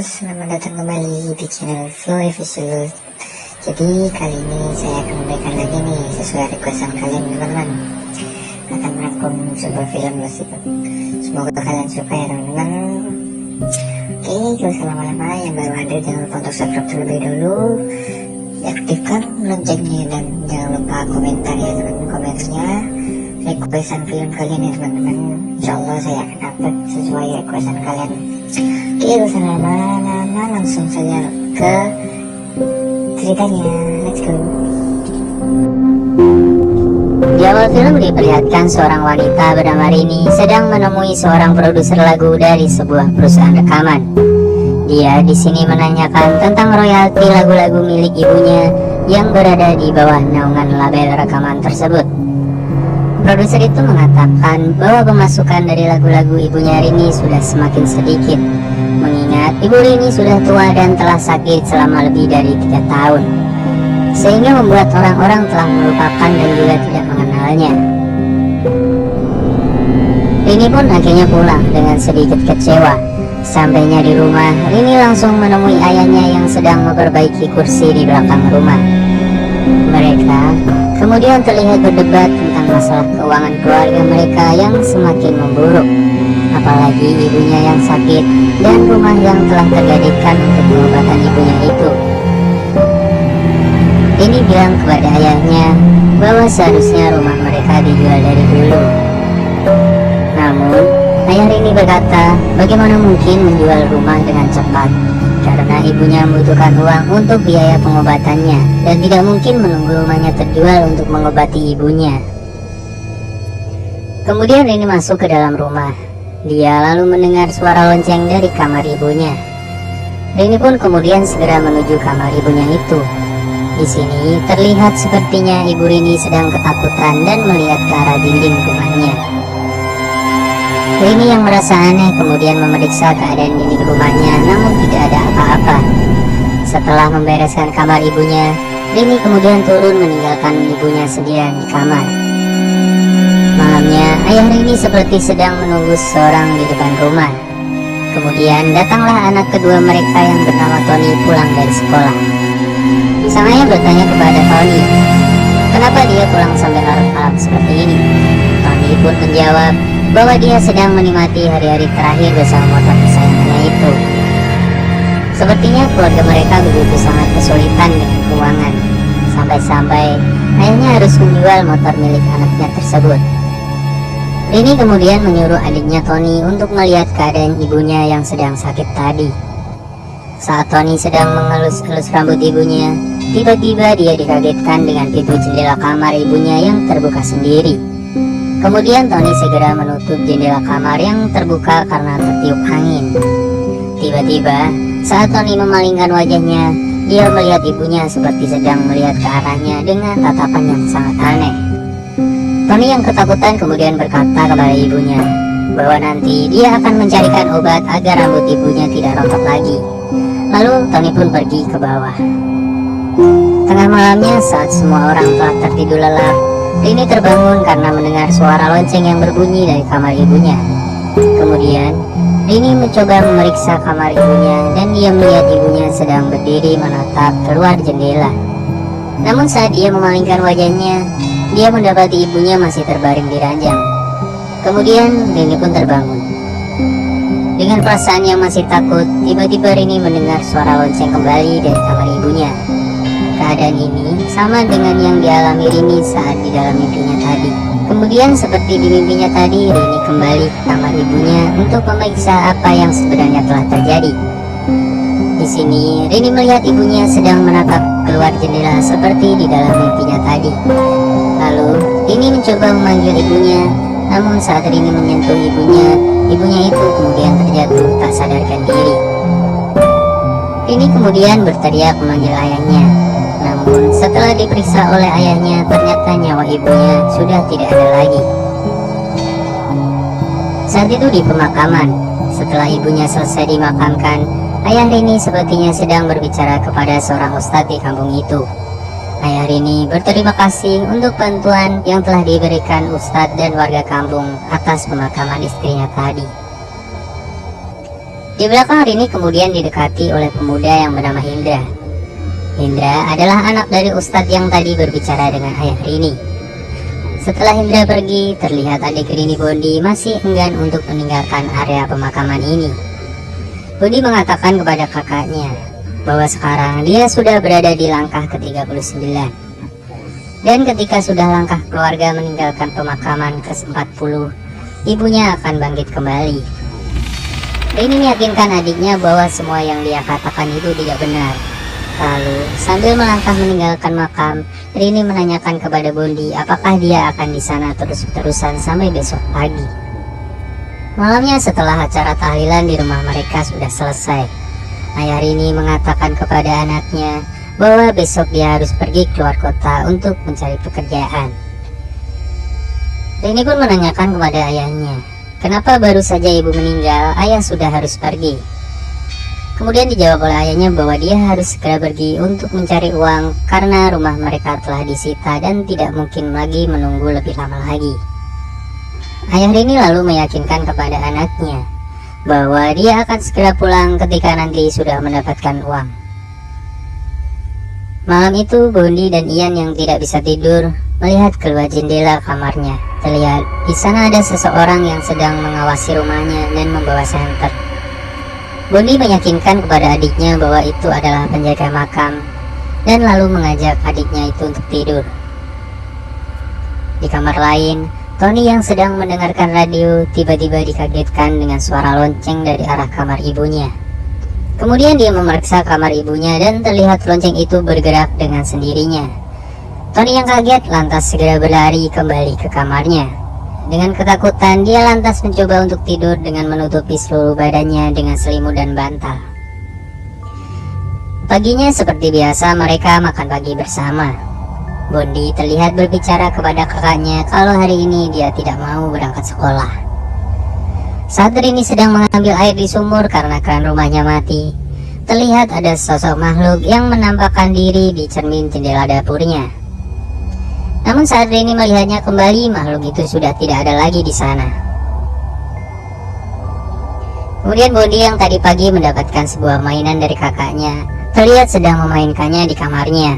selamat datang kembali di channel Flow Visual. Jadi kali ini saya akan memberikan lagi nih sesuai requestan kalian teman-teman, akan merangkum sebuah film musik. Semoga kalian suka ya teman-teman. Oke, gak usah lama-lama, yang baru hadir jangan lupa untuk subscribe terlebih dahulu, aktifkan loncengnya, dan jangan lupa komentar ya teman-teman, komentarnya requestan film kalian ya teman-teman. Insyaallah saya akan upload sesuai requestan kalian. Oke, gak usah lama-lama, langsung saja ke ceritanya. Let's go. Di awal film diperlihatkan seorang wanita bernama Rini sedang menemui seorang produser lagu dari sebuah perusahaan rekaman. Dia di sini menanyakan tentang royalti lagu-lagu milik ibunya yang berada di bawah naungan label rekaman tersebut. Produser itu mengatakan bahwa pemasukan dari lagu-lagu ibunya Rini sudah semakin sedikit, mengingat ibu Rini sudah tua dan telah sakit selama lebih dari 3 tahun, sehingga membuat orang-orang telah melupakan dan juga tidak mengenalnya. Rini pun akhirnya pulang dengan sedikit kecewa. Sampainya di rumah, Rini langsung menemui ayahnya yang sedang memperbaiki kursi di belakang rumah. Mereka kemudian terlihat berdebat tentang masalah keuangan keluarga mereka yang semakin memburuk, apalagi ibunya yang sakit dan rumah yang telah tergadaikan untuk pengobatan ibunya itu. Ini bilang kepada ayahnya bahwa seharusnya rumah mereka dijual dari dulu. Namun ayah Rini berkata, bagaimana mungkin menjual rumah dengan cepat, karena ibunya membutuhkan uang untuk biaya pengobatannya dan tidak mungkin menunggu rumahnya terjual untuk mengobati ibunya. Kemudian Rini masuk ke dalam rumah. Dia lalu mendengar suara lonceng dari kamar ibunya. Rini pun kemudian segera menuju kamar ibunya itu. Di sini terlihat sepertinya ibu Rini sedang ketakutan dan melihat ke arah dinding rumahnya. Rini yang merasa aneh kemudian memeriksa keadaan dinding rumahnya, namun tidak ada apa-apa. Setelah membereskan kamar ibunya, Rini kemudian turun meninggalkan ibunya sendirian di kamar. Malamnya, ayah Rini seperti sedang menunggu seseorang di depan rumah. Kemudian datanglah anak kedua mereka yang bernama Tony pulang dari sekolah. Sang ayah bertanya kepada Tony, kenapa dia pulang sampai larut malam seperti ini? Tony pun menjawab bahwa dia sedang menikmati hari-hari terakhir bersama motor kesayangannya itu. Sepertinya keluarga mereka begitu sangat kesulitan dengan keuangan, sampai-sampai ayahnya harus menjual motor milik anaknya tersebut. Rini kemudian menyuruh adiknya Tony untuk melihat keadaan ibunya yang sedang sakit tadi. Saat Tony sedang mengelus-elus rambut ibunya, tiba-tiba dia dikagetkan dengan pintu jendela kamar ibunya yang terbuka sendiri. Kemudian Tony segera menutup jendela kamar yang terbuka karena tertiup angin. Tiba-tiba saat Tony memalingkan wajahnya, dia melihat ibunya seperti sedang melihat ke arahnya dengan tatapan yang sangat aneh. Tony yang ketakutan kemudian berkata kepada ibunya bahwa nanti dia akan mencarikan obat agar rambut ibunya tidak rontok lagi. Lalu Tony pun pergi ke bawah. Tengah malamnya saat semua orang telah tertidur lelap, Rini terbangun karena mendengar suara lonceng yang berbunyi dari kamar ibunya. Kemudian Rini mencoba memeriksa kamar ibunya dan dia melihat ibunya sedang berdiri menatap keluar jendela. Namun saat dia memalingkan wajahnya, dia mendapati ibunya masih terbaring di ranjang. Kemudian Rini pun terbangun. Dengan perasaan yang masih takut, tiba-tiba Rini mendengar suara lonceng kembali dari kamar ibunya. Keadaan ini sama dengan yang dialami Rini saat di dalam mimpinya tadi. Kemudian seperti di mimpinya tadi, Rini kembali ke kamar ibunya untuk memeriksa apa yang sebenarnya telah terjadi. Di sini Rini melihat ibunya sedang menatap keluar jendela seperti di dalam mimpinya tadi. Lalu Rini mencoba memanggil ibunya, namun saat Rini menyentuh ibunya itu kemudian terjatuh tak sadarkan diri. Rini kemudian berteriak memanggil ayahnya. Namun setelah diperiksa oleh ayahnya, ternyata nyawa ibunya sudah tidak ada lagi. Saat itu di pemakaman, setelah ibunya selesai dimakamkan, ayah Rini sepertinya sedang berbicara kepada seorang ustadz di kampung itu. Ayah Rini berterima kasih untuk bantuan yang telah diberikan ustadz dan warga kampung atas pemakaman istrinya tadi. Di belakang Rini kemudian didekati oleh pemuda yang bernama Hindra. Hindra adalah anak dari Ustadz yang tadi berbicara dengan ayah Rini. Setelah Hindra pergi, terlihat adik Rini Bondi masih enggan untuk meninggalkan area pemakaman ini. Bondi mengatakan kepada kakaknya bahwa sekarang dia sudah berada di langkah ke-39. Dan ketika sudah langkah keluarga meninggalkan pemakaman ke-40, ibunya akan bangkit kembali. Rini meyakinkan adiknya bahwa semua yang dia katakan itu tidak benar. Lalu, sambil melangkah meninggalkan makam, Rini menanyakan kepada Bondi apakah dia akan di sana terus-terusan sampai besok pagi. Malamnya setelah acara tahlilan di rumah mereka sudah selesai, ayah Rini mengatakan kepada anaknya bahwa besok dia harus pergi keluar kota untuk mencari pekerjaan. Rini pun menanyakan kepada ayahnya, kenapa baru saja ibu meninggal, ayah sudah harus pergi. Kemudian dijawab oleh ayahnya bahwa dia harus segera pergi untuk mencari uang karena rumah mereka telah disita dan tidak mungkin lagi menunggu lebih lama lagi. Ayah Rini lalu meyakinkan kepada anaknya bahwa dia akan segera pulang ketika nanti sudah mendapatkan uang. Malam itu Bondi dan Ian yang tidak bisa tidur melihat keluar jendela kamarnya. Terlihat di sana ada seseorang yang sedang mengawasi rumahnya dan membawa senter. Bondi meyakinkan kepada adiknya bahwa itu adalah penjaga makam dan lalu mengajak adiknya itu untuk tidur. Di kamar lain, Tony yang sedang mendengarkan radio tiba-tiba dikagetkan dengan suara lonceng dari arah kamar ibunya. Kemudian dia memeriksa kamar ibunya dan terlihat lonceng itu bergerak dengan sendirinya. Tony yang kaget lantas segera berlari kembali ke kamarnya. Dengan ketakutan dia lantas mencoba untuk tidur dengan menutupi seluruh badannya dengan selimut dan bantal. Paginya seperti biasa mereka makan pagi bersama. Bondi terlihat berbicara kepada kakaknya kalau hari ini dia tidak mau berangkat sekolah. Saat Rini sedang mengambil air di sumur karena keran rumahnya mati, terlihat ada sosok makhluk yang menampakkan diri di cermin jendela dapurnya. Namun saat Rini melihatnya kembali, makhluk itu sudah tidak ada lagi di sana. Kemudian Bondi yang tadi pagi mendapatkan sebuah mainan dari kakaknya, terlihat sedang memainkannya di kamarnya.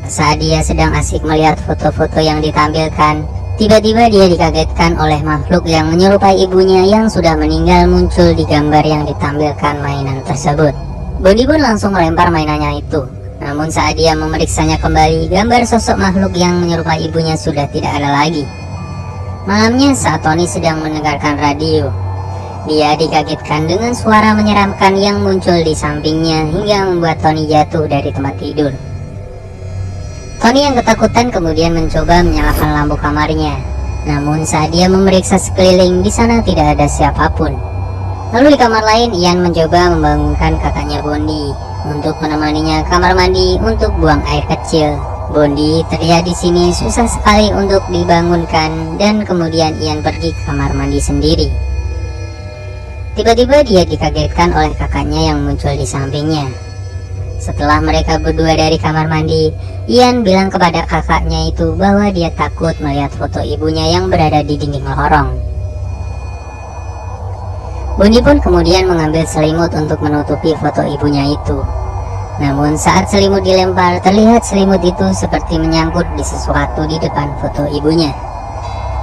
Saat dia sedang asik melihat foto-foto yang ditampilkan, tiba-tiba dia dikagetkan oleh makhluk yang menyerupai ibunya yang sudah meninggal muncul di gambar yang ditampilkan mainan tersebut. Bondi pun langsung melempar mainannya itu. Namun saat dia memeriksanya kembali, gambar sosok makhluk yang menyerupai ibunya sudah tidak ada lagi. Malamnya saat Tony sedang mendengarkan radio, dia dikagetkan dengan suara menyeramkan yang muncul di sampingnya hingga membuat Tony jatuh dari tempat tidur. Tony yang ketakutan kemudian mencoba menyalakan lampu kamarnya. Namun saat dia memeriksa sekeliling, di sana tidak ada siapapun. Lalu di kamar lain, Ian mencoba membangunkan kakaknya Bondi untuk menemaninya kamar mandi untuk buang air kecil. Bondi terlihat di sini susah sekali untuk dibangunkan dan kemudian Ian pergi ke kamar mandi sendiri. Tiba-tiba dia dikagetkan oleh kakaknya yang muncul di sampingnya. Setelah mereka berdua dari kamar mandi, Ian bilang kepada kakaknya itu bahwa dia takut melihat foto ibunya yang berada di dinding lorong. Bondi pun kemudian mengambil selimut untuk menutupi foto ibunya itu. Namun saat selimut dilempar, terlihat selimut itu seperti menyangkut di sesuatu di depan foto ibunya.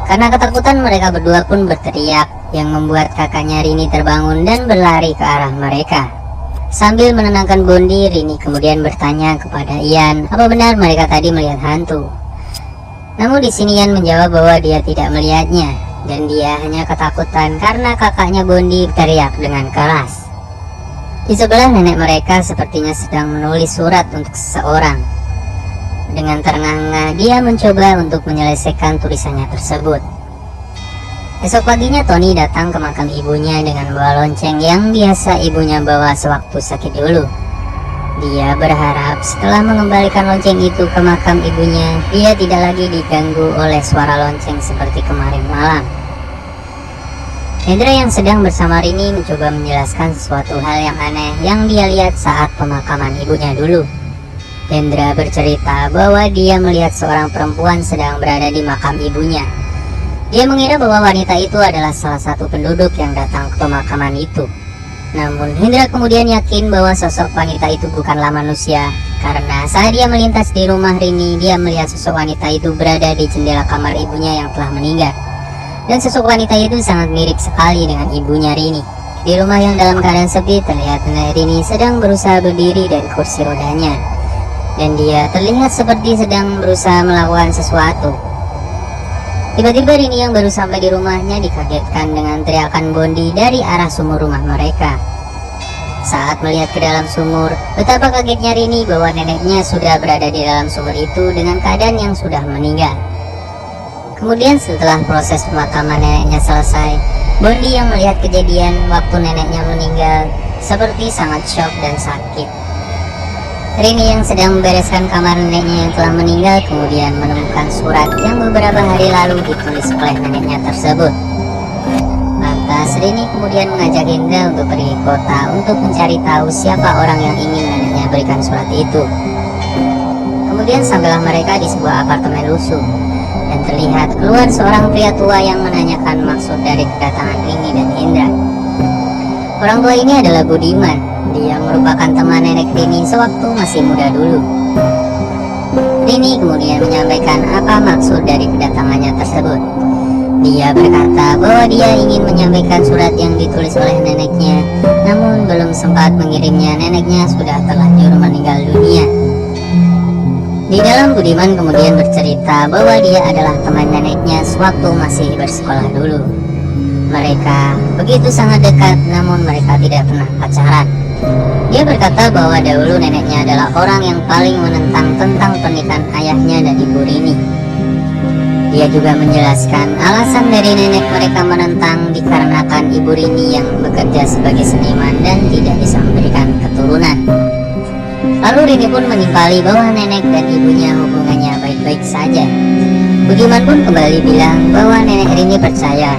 Karena ketakutan mereka berdua pun berteriak, yang membuat kakaknya Rini terbangun dan berlari ke arah mereka. Sambil menenangkan Bondi, Rini kemudian bertanya kepada Ian apa benar mereka tadi melihat hantu. Namun di sini Ian menjawab bahwa dia tidak melihatnya dan dia hanya ketakutan karena kakaknya Bondi teriak dengan keras. Di sebelah nenek mereka sepertinya sedang menulis surat untuk seseorang. Dengan terengah-engah dia mencoba untuk menyelesaikan tulisannya tersebut. Esok paginya Tony datang ke makam ibunya dengan bawa lonceng yang biasa ibunya bawa sewaktu sakit dulu. Dia berharap setelah mengembalikan lonceng itu ke makam ibunya, dia tidak lagi diganggu oleh suara lonceng seperti kemarin malam. Hendra yang sedang bersama Rini mencoba menjelaskan sesuatu hal yang aneh yang dia lihat saat pemakaman ibunya dulu. Hendra bercerita bahwa dia melihat seorang perempuan sedang berada di makam ibunya. Dia mengira bahwa wanita itu adalah salah satu penduduk yang datang ke pemakaman itu. Namun Hendra kemudian yakin bahwa sosok wanita itu bukanlah manusia, karena saat dia melintas di rumah Rini, dia melihat sosok wanita itu berada di jendela kamar ibunya yang telah meninggal. Dan sosok wanita itu sangat mirip sekali dengan ibunya Rini. Di rumah yang dalam keadaan sepi, terlihat nenek Rini sedang berusaha berdiri dari kursi rodanya, dan dia terlihat seperti sedang berusaha melakukan sesuatu. Tiba-tiba Rini yang baru sampai di rumahnya dikagetkan dengan teriakan Bondi dari arah sumur rumah mereka. Saat melihat ke dalam sumur, betapa kagetnya Rini bahwa neneknya sudah berada di dalam sumur itu dengan keadaan yang sudah meninggal. Kemudian setelah proses pemakaman neneknya selesai, Bondi yang melihat kejadian waktu neneknya meninggal seperti sangat shock dan sakit. Rini yang sedang membereskan kamar neneknya yang telah meninggal kemudian menemukan surat yang beberapa hari lalu ditulis oleh neneknya tersebut. Lantas Rini kemudian mengajak Hendra untuk pergi ke kota untuk mencari tahu siapa orang yang ingin neneknya berikan surat itu. Kemudian sampailah mereka di sebuah apartemen lusuh, dan terlihat keluar seorang pria tua yang menanyakan maksud dari kedatangan Rini dan Hendra. Orang tua ini adalah Budiman. Dia merupakan teman nenek Rini sewaktu masih muda dulu. Rini kemudian menyampaikan apa maksud dari kedatangannya tersebut. Dia berkata bahwa dia ingin menyampaikan surat yang ditulis oleh neneknya, namun belum sempat mengirimnya, neneknya sudah terlanjur meninggal dunia. Di dalam Budiman kemudian bercerita bahwa dia adalah teman neneknya sewaktu masih bersekolah dulu. Mereka begitu sangat dekat, namun mereka tidak pernah pacaran. Dia berkata bahwa dahulu neneknya adalah orang yang paling menentang tentang pernikahan ayahnya dan ibu Rini. Dia juga menjelaskan alasan dari nenek mereka menentang dikarenakan ibu Rini yang bekerja sebagai seniman dan tidak bisa memberikan keturunan. Lalu Rini pun menimpali bahwa nenek dan ibunya hubungannya baik-baik saja. Budiman pun kembali bilang bahwa nenek Rini percaya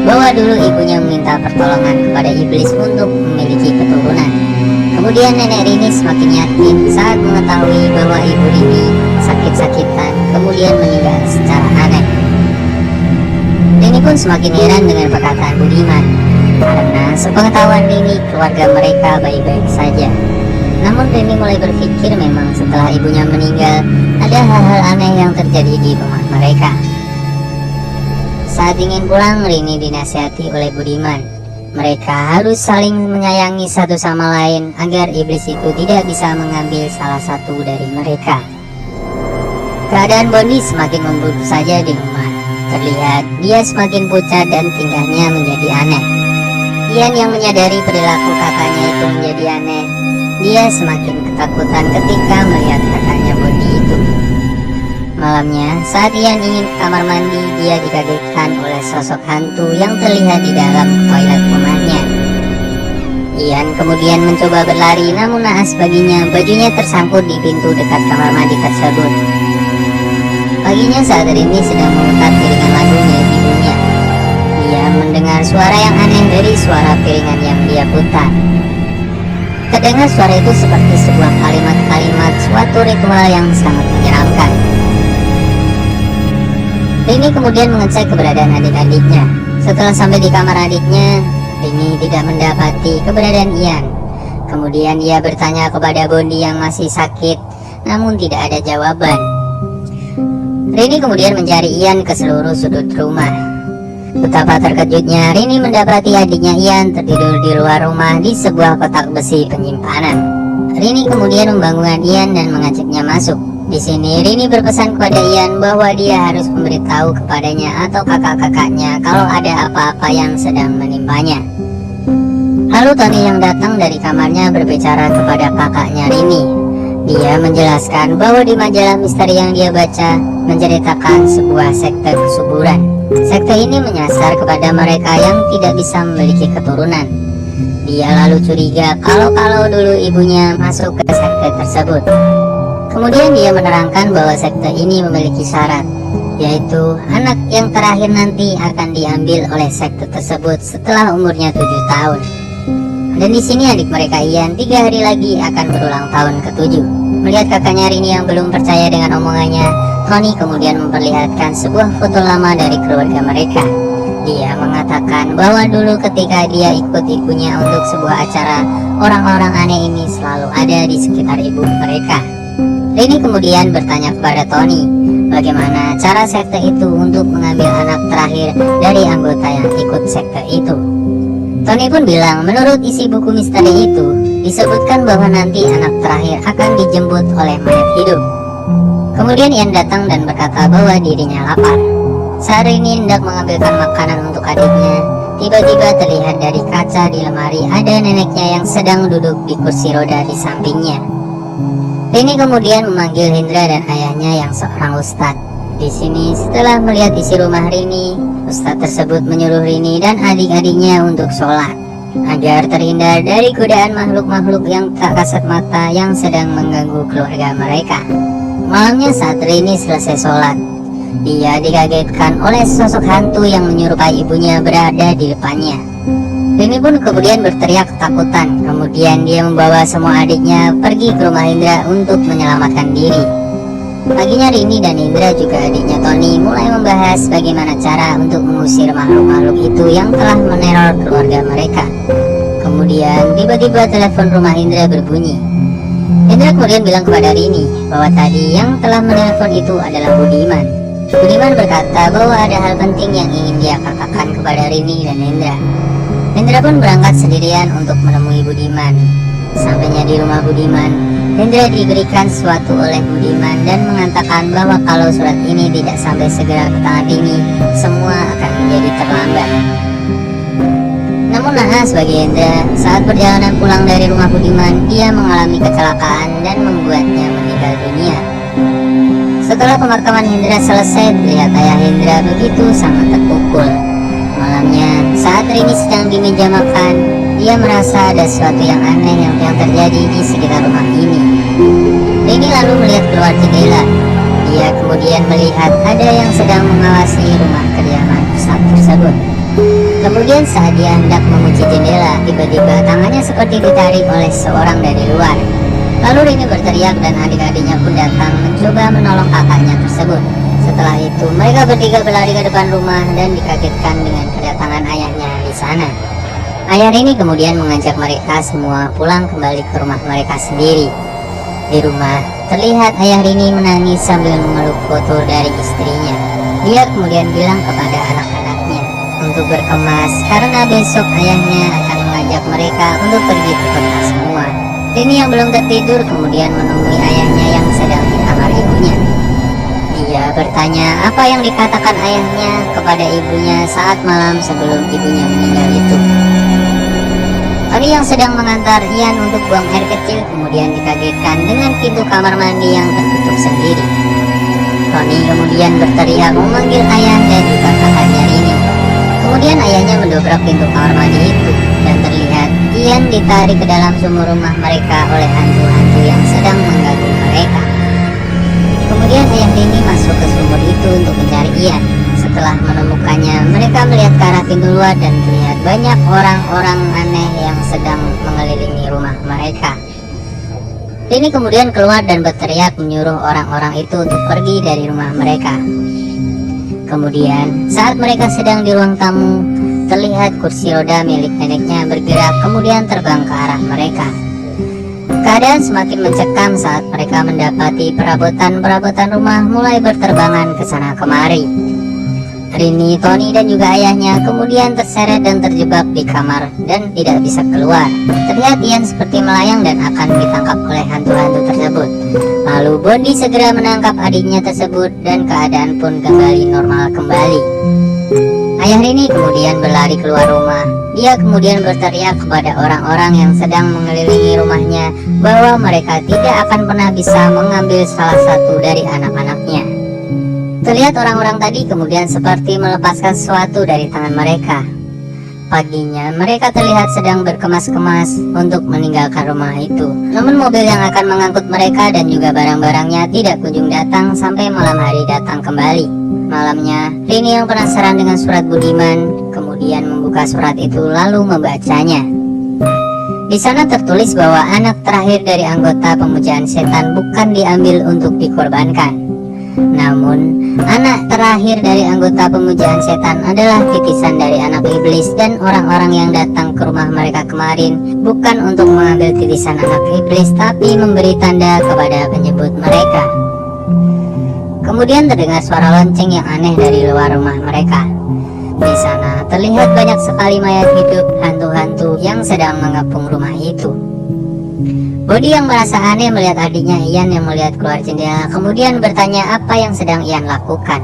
bahwa dulu ibunya meminta pertolongan kepada iblis untuk memiliki keturunan. Kemudian nenek Rini semakin yakin saat mengetahui bahwa ibu Rini sakit-sakitan kemudian meninggal secara aneh. Rini pun semakin heran dengan perkataan Budiman, karena sepengetahuan Rini keluarga mereka baik-baik saja. Namun Rini mulai berpikir memang setelah ibunya meninggal ada hal-hal aneh yang terjadi di rumah mereka. Saat ingin pulang, Rini dinasihati oleh Budiman. Mereka harus saling menyayangi satu sama lain agar iblis itu tidak bisa mengambil salah satu dari mereka. Keadaan Bondi semakin memburuk saja di rumah. Terlihat dia semakin pucat dan tingkahnya menjadi aneh. Ian yang menyadari perilaku kakaknya itu menjadi aneh. Dia semakin ketakutan ketika melihat kakaknya Bondi itu. Malamnya, saat Ian ingin ke kamar mandi, dia dikagetkan oleh sosok hantu yang terlihat di dalam toilet rumahnya. Ian kemudian mencoba berlari, namun naas baginya bajunya tersangkut di pintu dekat kamar mandi tersebut. Paginya saat Rini sedang memutar piringan lagu milik ibunya, dia mendengar suara yang aneh dari suara piringan yang dia putar. Terdengar suara itu seperti sebuah kalimat-kalimat suatu ritual yang sangat menyeramkan. Rini kemudian mengecek keberadaan adik-adiknya. Setelah sampai di kamar adiknya, Rini tidak mendapati keberadaan Ian. Kemudian ia bertanya kepada Bondi yang masih sakit, namun tidak ada jawaban. Rini kemudian mencari Ian ke seluruh sudut rumah. Betapa terkejutnya Rini mendapati adiknya Ian tertidur di luar rumah di sebuah kotak besi penyimpanan. Rini kemudian membangunkan Ian dan mengajaknya masuk. Di sini Rini berpesan kepada Ian bahwa dia harus memberitahu kepadanya atau kakak-kakaknya kalau ada apa-apa yang sedang menimpanya. Lalu Tony yang datang dari kamarnya berbicara kepada kakaknya Rini. Dia menjelaskan bahwa di majalah misteri yang dia baca menceritakan sebuah sekte kesuburan. Sekte ini menyasar kepada mereka yang tidak bisa memiliki keturunan. Dia lalu curiga kalau dulu ibunya masuk ke sekte tersebut. Kemudian dia menerangkan bahwa sekte ini memiliki syarat, yaitu anak yang terakhir nanti akan diambil oleh sekte tersebut setelah umurnya 7 tahun. Dan di sini adik mereka Ian 3 hari lagi akan berulang tahun ke-7. Melihat kakaknya Rini yang belum percaya dengan omongannya, Tony kemudian memperlihatkan sebuah foto lama dari keluarga mereka. Dia mengatakan bahwa dulu ketika dia ikut ibunya untuk sebuah acara, orang-orang aneh ini selalu ada di sekitar ibu mereka. Rini kemudian bertanya kepada Tony, bagaimana cara sekte itu untuk mengambil anak terakhir dari anggota yang ikut sekte itu. Tony pun bilang menurut isi buku misteri itu, disebutkan bahwa nanti anak terakhir akan dijemput oleh mayat hidup. Kemudian Ian datang dan berkata bahwa dirinya lapar. Saat Rini hendak mengambilkan makanan untuk adiknya, tiba-tiba terlihat dari kaca di lemari ada neneknya yang sedang duduk di kursi roda di sampingnya. Rini kemudian memanggil Hendra dan ayahnya yang seorang ustadz. Di sini setelah melihat isi rumah Rini, ustadz tersebut menyuruh Rini dan adik-adiknya untuk sholat agar terhindar dari godaan makhluk-makhluk yang tak kasat mata yang sedang mengganggu keluarga mereka. Malamnya saat Rini selesai sholat, dia dikagetkan oleh sosok hantu yang menyerupai ibunya berada di depannya. Rini pun kemudian berteriak ketakutan. Kemudian dia membawa semua adiknya pergi ke rumah Indra untuk menyelamatkan diri. Paginya Rini dan Indra juga adiknya Tony mulai membahas bagaimana cara untuk mengusir makhluk-makhluk itu yang telah meneror keluarga mereka. Kemudian tiba-tiba telepon rumah Indra berbunyi. Indra kemudian bilang kepada Rini bahwa tadi yang telah menelpon itu adalah Budiman. Budiman berkata bahwa ada hal penting yang ingin dia katakan kepada Rini dan Indra. Indra pun berangkat sendirian untuk menemui Budiman. Sampainya di rumah Budiman, Indra diberikan sesuatu oleh Budiman dan mengatakan bahwa kalau surat ini tidak sampai segera ke tangan Rini, semua akan menjadi terlambat. Namun naas bagi Indra, saat perjalanan pulang dari rumah Budiman, dia mengalami kecelakaan dan membuatnya meninggal dunia. Setelah pemakaman Hendra selesai, terlihat ayah Hendra begitu sangat terpukul. Malamnya, saat Rini sedang di meja makan, dia merasa ada sesuatu yang aneh yang terjadi di sekitar rumah ini. Rini lalu melihat keluar jendela. Dia kemudian melihat ada yang sedang mengawasi rumah kediaman ustadz tersebut. Kemudian saat dia hendak memuji jendela, tiba-tiba tangannya seperti ditarik oleh seorang dari luar. Lalu Rini berteriak dan adik-adiknya pun datang mencoba menolong kakaknya tersebut. Setelah itu mereka bertiga berlari ke depan rumah dan dikagetkan dengan kedatangan ayahnya di sana. Ayah Rini kemudian mengajak mereka semua pulang kembali ke rumah mereka sendiri. Di rumah terlihat ayah Rini menangis sambil memeluk foto dari istrinya. Dia kemudian bilang kepada anak-anaknya untuk berkemas karena besok ayahnya akan mengajak mereka untuk pergi ke kota semua. Rini yang belum tertidur kemudian menemui ayahnya yang sedang di kamar ibunya. Dia bertanya apa yang dikatakan ayahnya kepada ibunya saat malam sebelum ibunya meninggal itu. Tony yang sedang mengantar Ian untuk buang air kecil kemudian dikagetkan dengan pintu kamar mandi yang tertutup sendiri. Tony kemudian berteriak memanggil ayah dan juga kakaknya Rini. Kemudian ayahnya mendobrak pintu kamar mandi itu dan terlihat Ian ditarik ke dalam sumur rumah mereka oleh hantu-hantu yang sedang mengganggu mereka. Kemudian ayah Rini masuk ke sumur itu untuk mencari Ian. Setelah menemukannya, mereka melihat ke arah pintu luar dan terlihat banyak orang-orang aneh yang sedang mengelilingi rumah mereka. Rini kemudian keluar dan berteriak menyuruh orang-orang itu untuk pergi dari rumah mereka. Kemudian saat mereka sedang di ruang tamu, terlihat kursi roda milik neneknya bergerak kemudian terbang ke arah mereka. Keadaan semakin mencekam saat mereka mendapati perabotan-perabotan rumah mulai berterbangan ke sana kemari. Rini, Tony dan juga ayahnya kemudian terseret dan terjebak di kamar dan tidak bisa keluar. Terlihat Ian seperti melayang dan akan ditangkap oleh hantu-hantu tersebut. Lalu Bondi segera menangkap adiknya tersebut dan keadaan pun kembali normal kembali. Ayah Rini kemudian berlari keluar rumah. Dia kemudian berteriak kepada orang-orang yang sedang mengelilingi rumahnya bahwa mereka tidak akan pernah bisa mengambil salah satu dari anak-anaknya. Terlihat orang-orang tadi kemudian seperti melepaskan sesuatu dari tangan mereka. Paginya mereka terlihat sedang berkemas-kemas untuk meninggalkan rumah itu. Namun mobil yang akan mengangkut mereka dan juga barang-barangnya tidak kunjung datang sampai malam hari datang kembali. Malamnya, Rini yang penasaran dengan surat Budiman kemudian membuka surat itu lalu membacanya. Di sana tertulis bahwa anak terakhir dari anggota pemujaan setan bukan diambil untuk dikorbankan. Namun, anak terakhir dari anggota pemujaan setan adalah titisan dari anak iblis, dan orang-orang yang datang ke rumah mereka kemarin bukan untuk mengambil titisan anak iblis, tapi memberi tanda kepada penyebut mereka. Kemudian terdengar suara lonceng yang aneh dari luar rumah mereka. Di sana terlihat banyak sekali mayat hidup hantu-hantu yang sedang mengepung rumah itu. Bodi yang merasa aneh melihat adiknya Ian yang melihat keluar jendela, kemudian bertanya apa yang sedang Ian lakukan.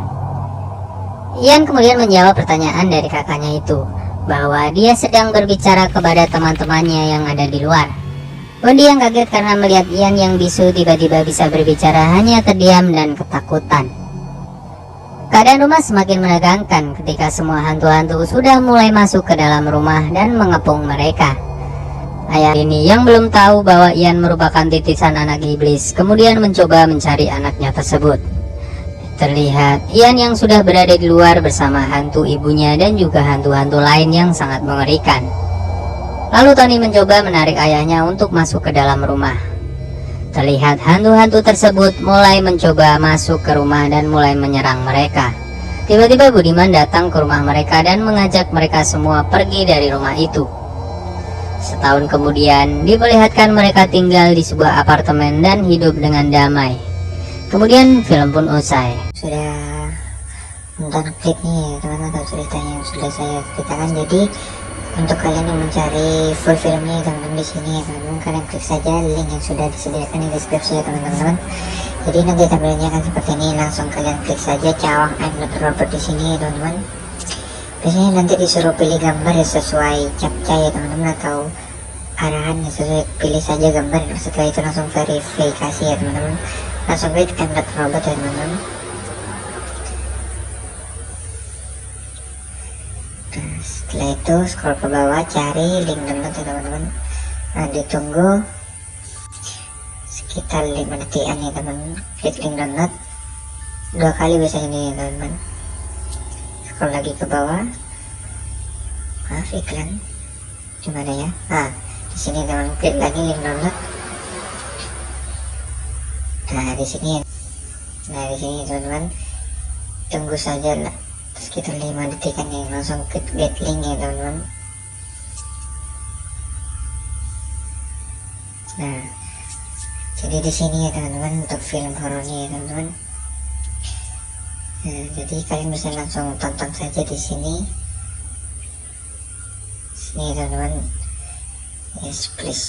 Ian kemudian menjawab pertanyaan dari kakaknya itu, bahwa dia sedang berbicara kepada teman-temannya yang ada di luar. Bodi yang kaget karena melihat Ian yang bisu tiba-tiba bisa berbicara hanya terdiam dan ketakutan. Keadaan rumah semakin menegangkan ketika semua hantu-hantu sudah mulai masuk ke dalam rumah dan mengepung mereka. Ayah ini yang belum tahu bahwa Ian merupakan titisan anak iblis, kemudian mencoba mencari anaknya tersebut. Terlihat Ian yang sudah berada di luar bersama hantu ibunya dan juga hantu-hantu lain yang sangat mengerikan. Lalu Tony mencoba menarik ayahnya untuk masuk ke dalam rumah. Terlihat hantu-hantu tersebut mulai mencoba masuk ke rumah dan mulai menyerang mereka. Tiba-tiba Budiman datang ke rumah mereka dan mengajak mereka semua pergi dari rumah itu. Setahun kemudian, diperlihatkan mereka tinggal di sebuah apartemen dan hidup dengan damai. Kemudian film pun usai. Sudah nonton klipnya ya teman-teman, atau ceritanya yang sudah saya ceritakan. Jadi untuk kalian yang mencari full filmnya teman-teman di sini ya teman-teman, kalian klik saja link yang sudah disediakan di deskripsi ya teman-teman. Jadi nanti tampilannya akan seperti ini, langsung kalian klik saja Cawang I'm Not Robert di sini ya teman-teman. Biasanya nanti disuruh pilih gambar ya sesuai captcha ya teman-teman, atau arahan ya sesuai, pilih saja gambar. Setelah itu langsung verifikasi ya teman-teman, langsung klik I'm Not Robot ya teman-teman. Nah, setelah itu scroll ke bawah, cari link download ya teman-teman. Nah, ditunggu sekitar 5 detikan ya teman-teman, klik link download 2 kali biasanya ini ya teman-teman. Scroll lagi ke bawah, maaf iklan gimana ya. Nah di sini teman, klik lagi link download. Nah di sini teman-teman, tunggu saja lah sekitar 5 detikan ya, langsung klik get link ya teman-teman. Nah jadi di sini ya teman-teman untuk film horornya ya teman-teman. Nah, jadi kalian bisa langsung tonton saja di sini. Sini teman-teman. Yes please.